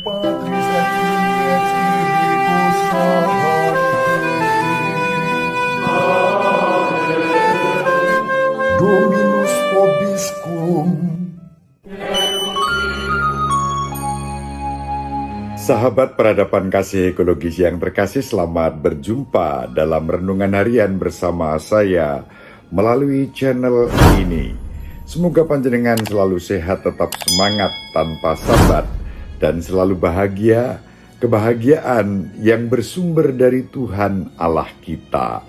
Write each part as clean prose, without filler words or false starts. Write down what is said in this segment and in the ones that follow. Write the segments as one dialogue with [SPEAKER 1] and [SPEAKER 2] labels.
[SPEAKER 1] Patris et Filii et Spiritus Sancti. Dominus vobiscum.
[SPEAKER 2] Sahabat peradaban kasih ekologis yang terkasih, selamat berjumpa dalam renungan harian bersama saya melalui channel ini. Semoga panjenengan selalu sehat, tetap semangat tanpa sambat, dan selalu bahagia, kebahagiaan yang bersumber dari Tuhan Allah kita.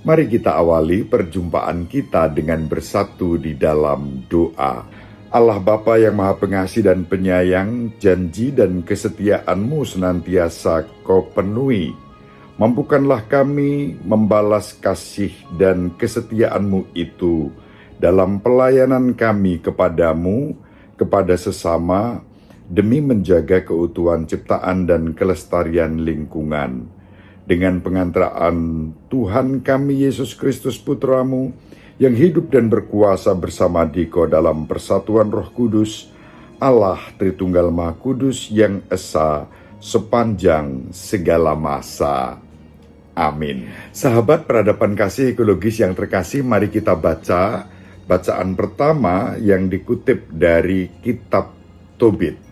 [SPEAKER 2] Mari kita awali perjumpaan kita dengan bersatu di dalam doa. Allah Bapa yang Maha Pengasih dan Penyayang, janji dan kesetiaan-Mu senantiasa Kau penuhi. Mampukanlah kami membalas kasih dan kesetiaan-Mu itu dalam pelayanan kami kepadamu, kepada sesama, demi menjaga keutuhan ciptaan dan kelestarian lingkungan. Dengan pengantaraan Tuhan kami Yesus Kristus Putra-Mu, yang hidup dan berkuasa bersama Diko dalam persatuan Roh Kudus, Allah Tritunggal Maha Kudus yang esa sepanjang segala masa. Amin. Sahabat peradaban kasih ekologis yang terkasih, mari kita baca bacaan pertama yang dikutip dari kitab Tobit.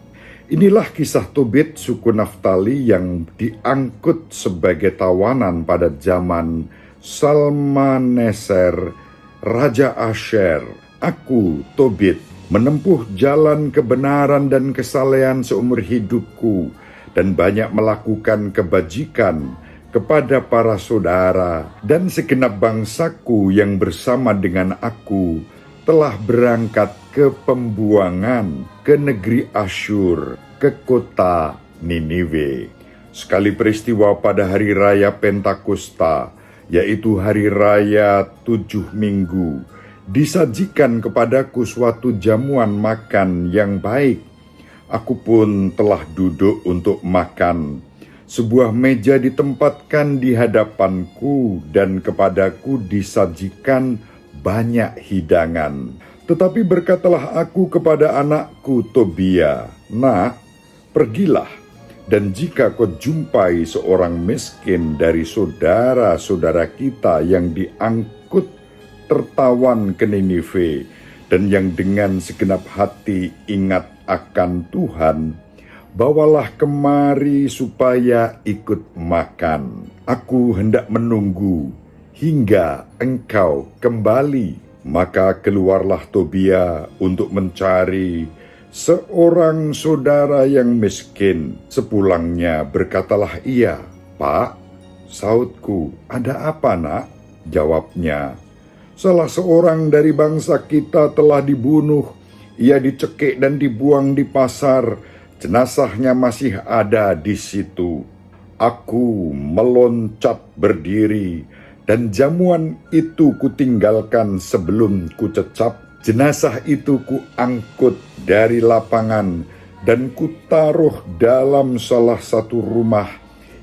[SPEAKER 2] Inilah kisah Tobit, suku Naftali yang diangkut sebagai tawanan pada zaman Salmaneser, Raja Asher. Aku, Tobit, menempuh jalan kebenaran dan kesalehan seumur hidupku, dan banyak melakukan kebajikan kepada para saudara, dan segenap bangsaku yang bersama dengan aku telah berangkat ke pembuangan ke negeri Asyur, ke kota Niniwe. Sekali peristiwa pada hari raya Pentakosta, yaitu hari raya 7 minggu, disajikan kepadaku suatu jamuan makan yang baik. Aku pun telah duduk untuk makan. Sebuah meja ditempatkan di hadapanku, dan kepadaku disajikan banyak hidangan. Tetapi berkatalah aku kepada anakku Tobia, "Nak, pergilah, dan jika kau jumpai seorang miskin dari saudara-saudara kita yang diangkut tertawan ke Ninive, dan yang dengan segenap hati ingat akan Tuhan, bawalah kemari supaya ikut makan. Aku hendak menunggu hingga engkau kembali." Maka keluarlah Tobia untuk mencari seorang saudara yang miskin. Sepulangnya berkatalah ia, "Pak," sautku, "ada apa, Nak?" Jawabnya, "Salah seorang dari bangsa kita telah dibunuh. Ia dicekik dan dibuang di pasar. Jenazahnya masih ada di situ." Aku meloncat berdiri, dan jamuan itu kutinggalkan sebelum kucecap. Jenazah itu kuangkut dari lapangan dan kutaruh dalam salah satu rumah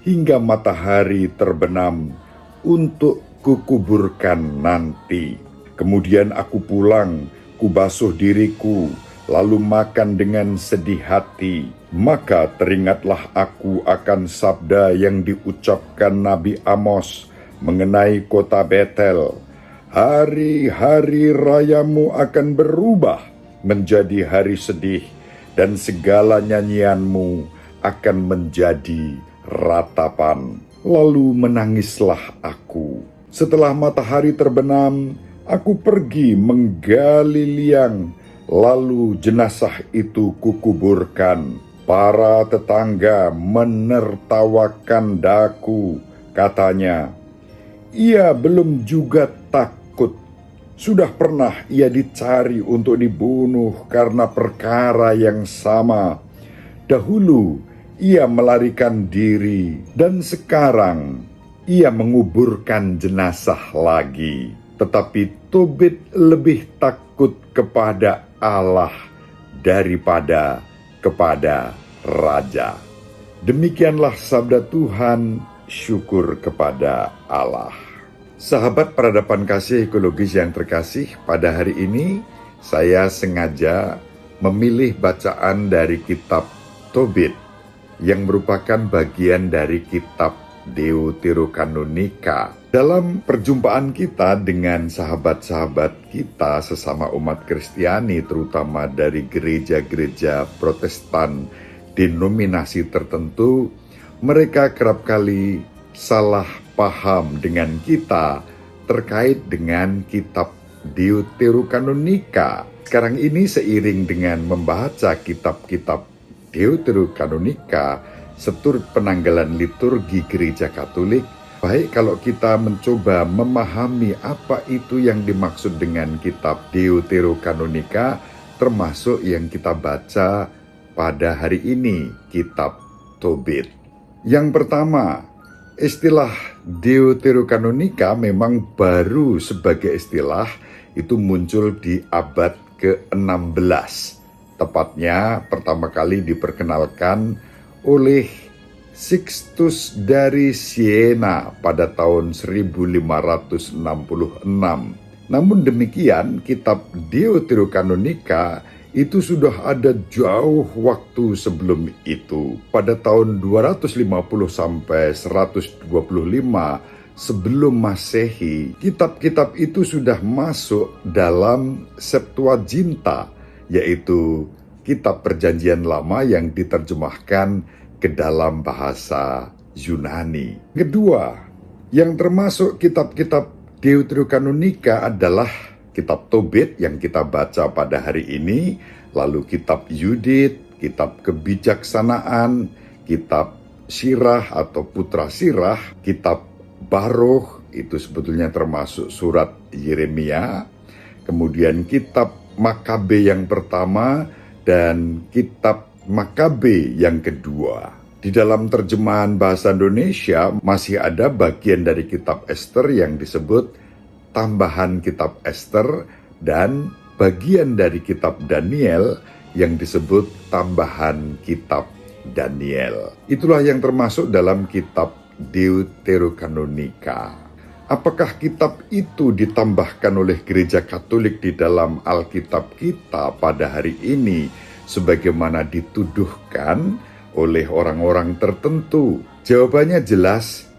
[SPEAKER 2] hingga matahari terbenam untuk kukuburkan nanti. Kemudian aku pulang, kubasuh diriku, lalu makan dengan sedih hati. Maka teringatlah aku akan sabda yang diucapkan Nabi Amos mengenai kota Betel. Hari-hari rayamu akan berubah menjadi hari sedih, dan segala nyanyianmu akan menjadi ratapan. Lalu menangislah aku. Setelah matahari terbenam, aku pergi menggali liang, lalu jenazah itu kukuburkan. Para tetangga menertawakan daku, katanya, "Ia belum juga takut. Sudah pernah ia dicari untuk dibunuh karena perkara yang sama. Dahulu ia melarikan diri, dan sekarang ia menguburkan jenazah lagi." Tetapi Tobit lebih takut kepada Allah daripada kepada raja. Demikianlah sabda Tuhan. Syukur kepada Allah. Sahabat peradaban kasih ekologis yang terkasih, pada hari ini saya sengaja memilih bacaan dari kitab Tobit yang merupakan bagian dari kitab Deuterokanonika. Dalam perjumpaan kita dengan sahabat-sahabat kita sesama umat Kristiani, terutama dari gereja-gereja Protestan denominasi tertentu, mereka kerap kali salah paham dengan kita terkait dengan kitab Deuterokanonika. Sekarang ini seiring dengan membaca kitab-kitab Deuterokanonika seturut penanggalan liturgi Gereja Katolik, baik kalau kita mencoba memahami apa itu yang dimaksud dengan kitab Deuterokanonika, termasuk yang kita baca pada hari ini, kitab Tobit. Yang pertama, istilah Deuterokanonika memang baru sebagai istilah itu muncul di abad ke-16. Tepatnya pertama kali diperkenalkan oleh Sixtus dari Siena pada tahun 1566. Namun demikian, kitab Deuterokanonika itu sudah ada jauh waktu sebelum itu. Pada tahun 250 sampai 125 sebelum Masehi, kitab-kitab itu sudah masuk dalam Septuaginta, yaitu kitab Perjanjian Lama yang diterjemahkan ke dalam bahasa Yunani. Kedua, yang termasuk kitab-kitab Deuterokanonika adalah kitab Tobit yang kita baca pada hari ini, lalu kitab Yudit, kitab Kebijaksanaan, kitab Sirah atau Putra Sirah, kitab Baruch, itu sebetulnya termasuk surat Yeremia, kemudian kitab Makabe yang pertama dan kitab Makabe yang kedua. Di dalam terjemahan bahasa Indonesia masih ada bagian dari kitab Ester yang disebut tambahan kitab Ester dan bagian dari kitab Daniel yang disebut tambahan kitab Daniel. Itulah yang termasuk dalam kitab Deuterokanonika. Apakah kitab itu ditambahkan oleh Gereja Katolik di dalam Alkitab kita pada hari ini sebagaimana dituduhkan oleh orang-orang tertentu? Jawabannya jelas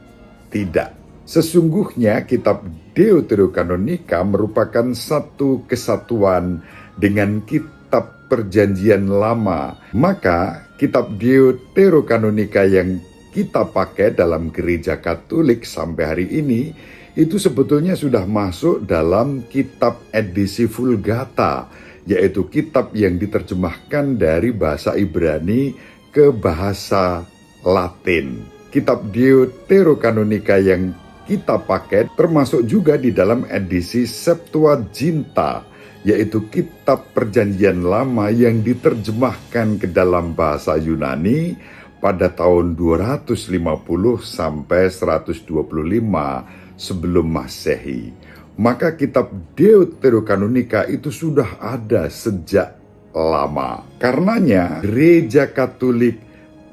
[SPEAKER 2] tidak. Sesungguhnya kitab Deuterokanonika merupakan satu kesatuan dengan kitab Perjanjian Lama. Maka kitab Deuterokanonika yang kita pakai dalam Gereja Katolik sampai hari ini itu sebetulnya sudah masuk dalam kitab edisi Vulgata, yaitu kitab yang diterjemahkan dari bahasa Ibrani ke bahasa Latin. Kitab Deuterokanonika yang kita pakai termasuk juga di dalam edisi Septuaginta, yaitu kitab Perjanjian Lama yang diterjemahkan ke dalam bahasa Yunani pada tahun 250 sampai 125 sebelum Masehi. Maka kitab Deuterokanonika itu sudah ada sejak lama. Karenanya Gereja Katolik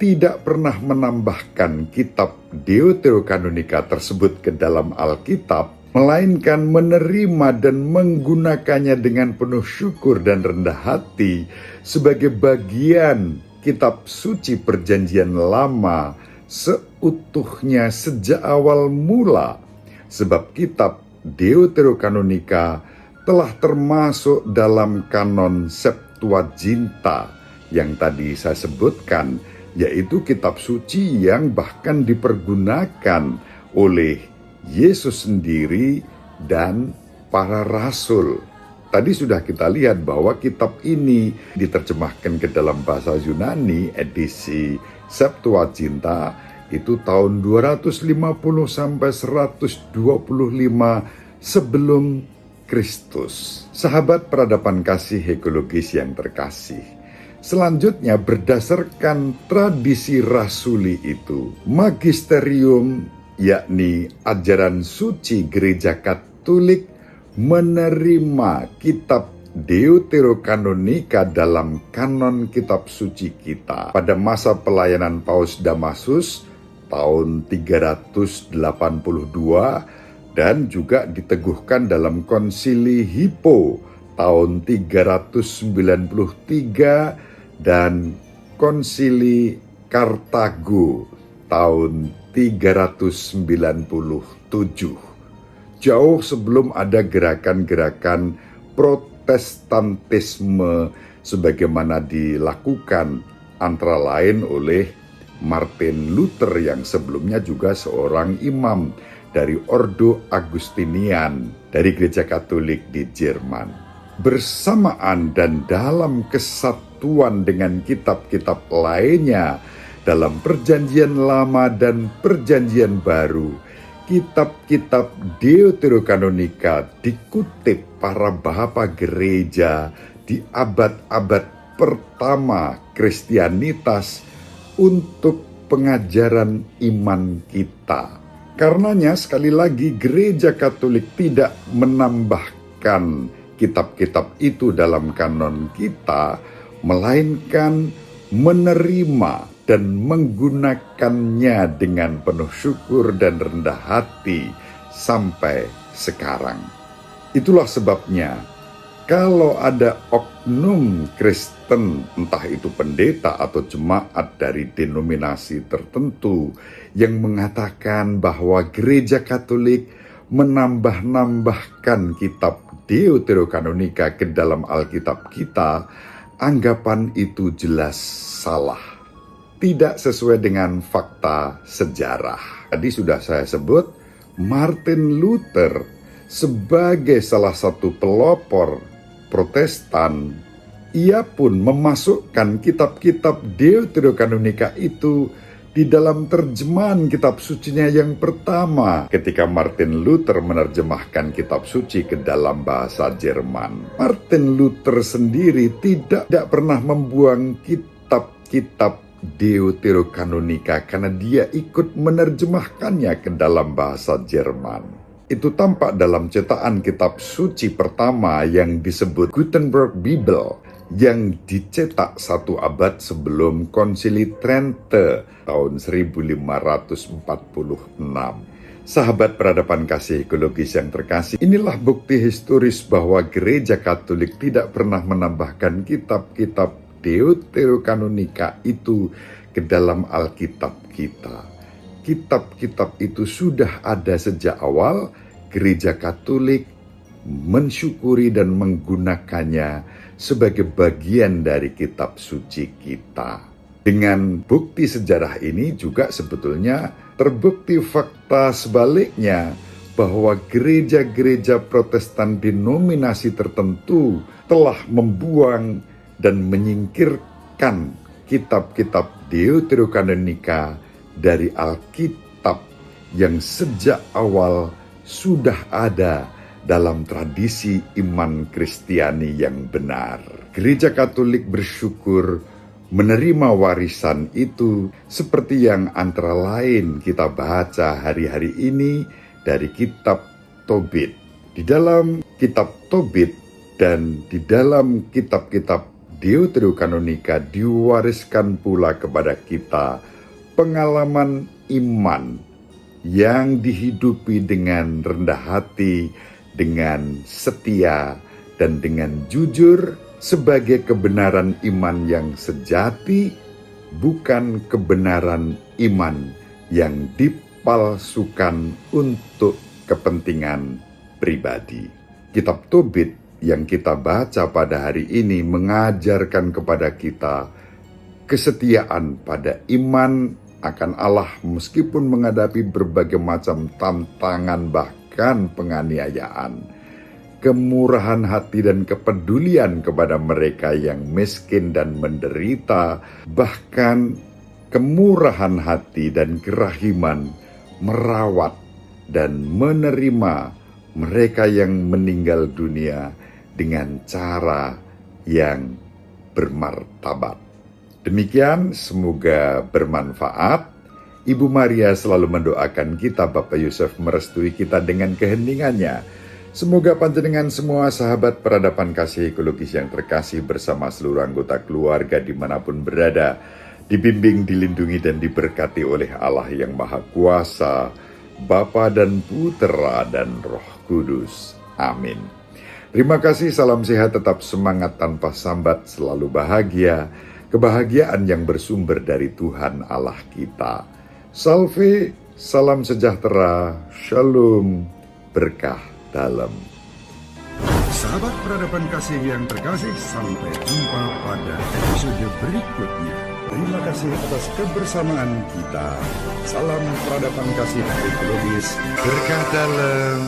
[SPEAKER 2] tidak pernah menambahkan kitab Deuterokanonika tersebut ke dalam Alkitab, melainkan menerima dan menggunakannya dengan penuh syukur dan rendah hati sebagai bagian kitab suci Perjanjian Lama seutuhnya sejak awal mula. Sebab kitab Deuterokanonika telah termasuk dalam kanon Septuaginta yang tadi saya sebutkan, yaitu kitab suci yang bahkan dipergunakan oleh Yesus sendiri dan para rasul. Tadi sudah kita lihat bahwa kitab ini diterjemahkan ke dalam bahasa Yunani edisi Septuaginta itu tahun 250 sampai 125 sebelum Kristus. Sahabat peradaban kasih ekologis yang terkasih, selanjutnya berdasarkan tradisi rasuli itu, magisterium yakni ajaran suci Gereja Katolik menerima kitab Deuterokanonika dalam kanon kitab suci kita pada masa pelayanan Paus Damasus tahun 382 dan juga diteguhkan dalam Konsili Hippo tahun 393 dan Konsili Kartago tahun 397. Jauh sebelum ada gerakan-gerakan Protestantisme sebagaimana dilakukan antara lain oleh Martin Luther yang sebelumnya juga seorang imam dari Ordo Agustinian dari Gereja Katolik di Jerman. Bersamaan dan dalam kesatuan dengan kitab-kitab lainnya dalam Perjanjian Lama dan Perjanjian Baru, kitab-kitab Deuterokanonika dikutip para bapa gereja di abad-abad pertama Kristianitas untuk pengajaran iman kita. Karenanya sekali lagi Gereja Katolik tidak menambahkan kitab-kitab itu dalam kanon kita, melainkan menerima dan menggunakannya dengan penuh syukur dan rendah hati sampai sekarang. Itulah sebabnya kalau ada oknum Kristen, entah itu pendeta atau jemaat dari denominasi tertentu yang mengatakan bahwa Gereja Katolik menambah-nambahkan kitab Deuterokanonika ke dalam Alkitab kita, anggapan itu jelas salah. Tidak sesuai dengan fakta sejarah. Tadi sudah saya sebut, Martin Luther sebagai salah satu pelopor Protestan, ia pun memasukkan kitab-kitab Deuterokanonika itu di dalam terjemahan kitab sucinya yang pertama ketika Martin Luther menerjemahkan kitab suci ke dalam bahasa Jerman. Martin Luther sendiri tidak pernah membuang kitab-kitab Deuterokanonika karena dia ikut menerjemahkannya ke dalam bahasa Jerman. Itu tampak dalam cetakan kitab suci pertama yang disebut Gutenberg Bible yang dicetak 1 abad sebelum Konsili Trente tahun 1546. Sahabat peradaban kasih ekologis yang terkasih, inilah bukti historis bahwa Gereja Katolik tidak pernah menambahkan kitab-kitab Deuterokanonika itu ke dalam Alkitab kita. Kitab-kitab itu sudah ada sejak awal. Gereja Katolik mensyukuri dan menggunakannya sebagai bagian dari kitab suci kita. Dengan bukti sejarah ini juga sebetulnya terbukti fakta sebaliknya bahwa gereja-gereja Protestan denominasi tertentu telah membuang dan menyingkirkan kitab-kitab Deuterokanonika dari Alkitab yang sejak awal sudah ada dalam tradisi iman Kristiani yang benar. Gereja Katolik bersyukur menerima warisan itu seperti yang antara lain kita baca hari-hari ini dari kitab Tobit. Di dalam kitab Tobit dan di dalam kitab-kitab Deuterokanonika diwariskan pula kepada kita pengalaman iman yang dihidupi dengan rendah hati, dengan setia, dan dengan jujur sebagai kebenaran iman yang sejati, bukan kebenaran iman yang dipalsukan untuk kepentingan pribadi. Kitab Tobit yang kita baca pada hari ini mengajarkan kepada kita kesetiaan pada iman akan Allah meskipun menghadapi berbagai macam tantangan bahkan penganiayaan. Kemurahan hati dan kepedulian kepada mereka yang miskin dan menderita, bahkan kemurahan hati dan kerahiman merawat dan menerima mereka yang meninggal dunia dengan cara yang bermartabat. Demikian, semoga bermanfaat. Ibu Maria selalu mendoakan kita, Bapak Yusuf merestui kita dengan keheningannya. Semoga panjenengan semua sahabat peradaban kasih ekologis yang terkasih bersama seluruh anggota keluarga dimanapun berada, dibimbing, dilindungi, dan diberkati oleh Allah yang Maha Kuasa, Bapa dan Putera dan Roh Kudus. Amin. Terima kasih, salam sehat, tetap semangat tanpa sambat, selalu bahagia. kebahagiaan yang bersumber dari Tuhan Allah kita. Salve, salam sejahtera, shalom, berkah dalam.
[SPEAKER 3] Sahabat peradaban kasih yang terkasih, sampai jumpa pada episode berikutnya. Terima kasih atas kebersamaan kita. Salam peradaban kasih ekologis, berkah dalam.